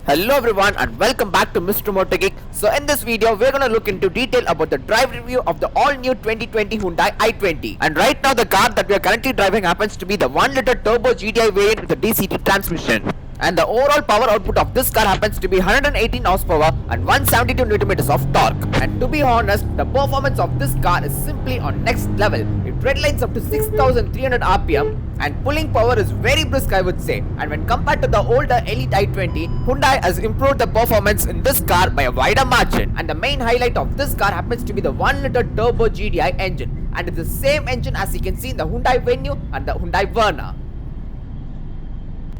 Hello everyone and welcome back to Mr. Motor Geek. So in this video we're gonna look into detail about the drive review of the all new 2020 Hyundai i20. And right now the car that we are currently driving happens to be the 1-liter turbo GDI variant with a DCT transmission. And the overall power output of this car happens to be 118 horsepower and 172 Nm of torque. And to be honest, the performance of this car is simply on next level. It redlines up to 6300 RPM and pulling power is very brisk, I would say. And when compared to the older Elite i20, Hyundai has improved the performance in this car by a wider margin. And the main highlight of this car happens to be the 1-liter turbo GDI engine, and it's the same engine as you can see in the Hyundai Venue and the Hyundai Verna.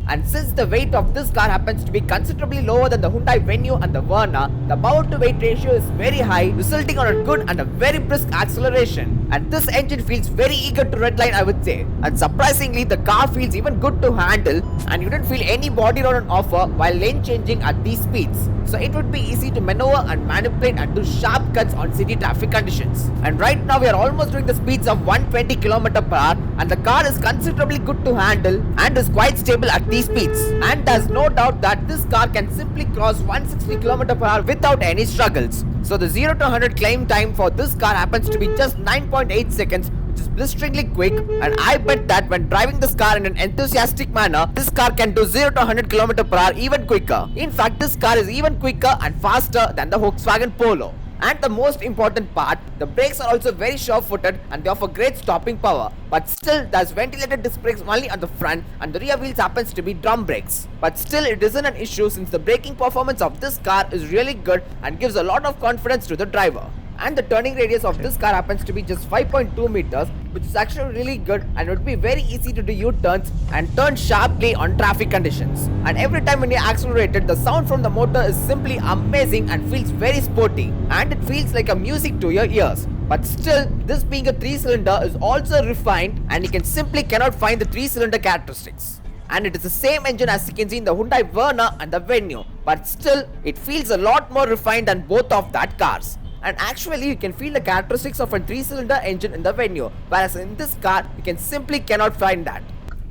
And since the weight of this car happens to be considerably lower than the Hyundai Venue and the Verna, the power to weight ratio is very high, resulting on a good and a very brisk acceleration. And this engine feels very eager to redline, I would say. And surprisingly, the car feels even good to handle, and you don't feel any body roll on offer while lane changing at these speeds. So it would be easy to maneuver and manipulate and do sharp cuts on city traffic conditions. And right now we are almost doing the speeds of 120 km/h, and the car is considerably good to handle and is quite stable at these speeds. And there's no doubt that this car can simply cross 160 km/h without any struggles. So the 0 to 100 claim time for this car happens to be just 9.8 seconds, which is blisteringly quick, and I bet that when driving this car in an enthusiastic manner, this car can do 0 to 100 km/h even quicker. In fact, this car is even quicker and faster than the Volkswagen Polo. And the most important part, the brakes are also very sure-footed and they offer great stopping power. But still, there's ventilated disc brakes only on the front, and the rear wheels happens to be drum brakes. But still, it isn't an issue since the braking performance of this car is really good and gives a lot of confidence to the driver. And the turning radius of this car happens to be just 5.2 meters, which is actually really good, and it would be very easy to do U-turns and turn sharply on traffic conditions. And every time when you accelerate it, the sound from the motor is simply amazing and feels very sporty, and it feels like a music to your ears. But still, this being a 3-cylinder is also refined, and you can simply cannot find the 3-cylinder characteristics. And it is the same engine as you can see in the Hyundai Verna and the Venue, but still, it feels a lot more refined than both of that cars. And actually you can feel the characteristics of a 3-cylinder engine in the Venue, whereas in this car you can simply cannot find that.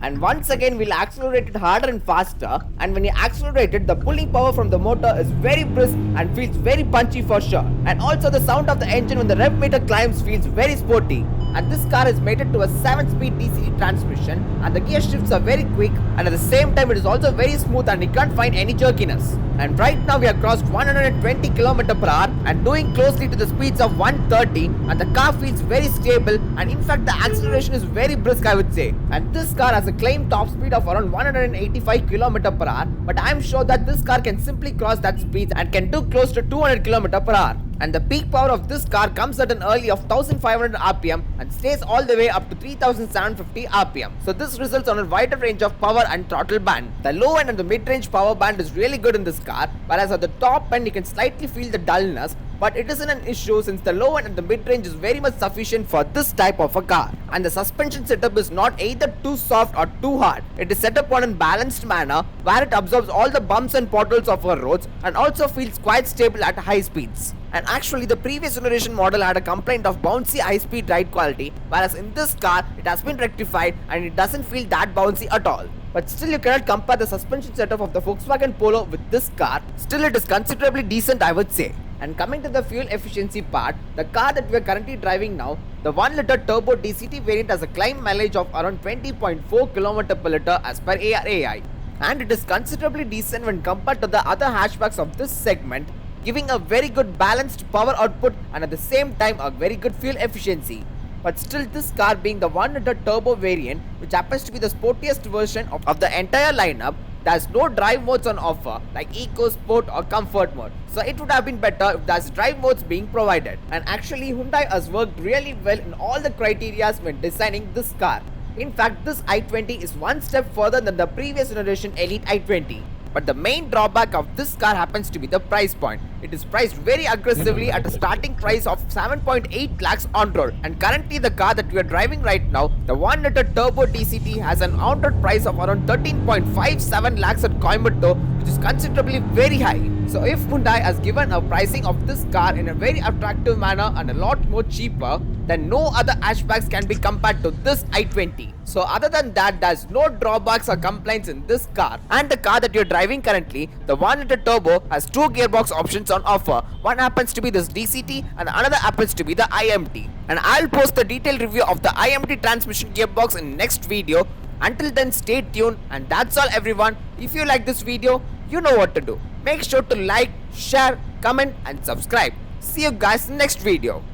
And once again we'll accelerate it harder and faster, and when you accelerate it, the pulling power from the motor is very brisk and feels very punchy for sure. And also the sound of the engine when the rev meter climbs feels very sporty. And this car is mated to a 7-speed DCT transmission, and the gear shifts are very quick, and at the same time it is also very smooth and you can't find any jerkiness. And right now we have crossed 120 km/h and doing closely to the speeds of 130, and the car feels very stable, and in fact the acceleration is very brisk, I would say. And this car has a claimed top speed of around 185 km/h, but I am sure that this car can simply cross that speed and can do close to 200 km/h. And the peak power of this car comes at an early of 1500 RPM and stays all the way up to 3750 RPM. So this results on a wider range of power and throttle band. The low end and the mid-range power band is really good in this car, whereas at the top end you can slightly feel the dullness, but it isn't an issue since the low end and the mid-range is very much sufficient for this type of a car. And the suspension setup is not either too soft or too hard. It is set up on a balanced manner where it absorbs all the bumps and potholes of our roads and also feels quite stable at high speeds. And actually the previous generation model had a complaint of bouncy high-speed ride quality, whereas in this car it has been rectified and it doesn't feel that bouncy at all. But still you cannot compare the suspension setup of the Volkswagen Polo with this car. Still it is considerably decent, I would say. And coming to the fuel efficiency part, the car that we are currently driving now, the 1-liter turbo DCT variant has a climb mileage of around 20.4 km/L as per ARAI. And it is considerably decent when compared to the other hatchbacks of this segment, giving a very good balanced power output and at the same time a very good fuel efficiency. But still, this car being the 1-liter turbo variant, which happens to be the sportiest version of the entire lineup, there's no drive modes on offer like Eco, Sport or Comfort mode. So it would have been better if there's drive modes being provided. And actually Hyundai has worked really well in all the criterias when designing this car. In fact, this i20 is one step further than the previous generation Elite i20. But the main drawback of this car happens to be the price point. It is priced very aggressively at a starting price of 7.8 lakhs on road. And currently the car that we are driving right now, the 1-liter turbo DCT, has an on road price of around 13.57 lakhs at Coimbatore, which is considerably very high. So if Hyundai has given a pricing of this car in a very attractive manner and a lot more cheaper, then no other hatchbacks can be compared to this i20. So other than that, there's no drawbacks or complaints in this car. And the car that you're driving currently, the 1-liter turbo, has two gearbox options on offer. One happens to be this DCT and another happens to be the IMT. And I'll post the detailed review of the IMT transmission gearbox in next video. Until then, stay tuned, and that's all everyone. If you like this video, you know what to do. Make sure to like, share, comment and subscribe. See you guys in next video.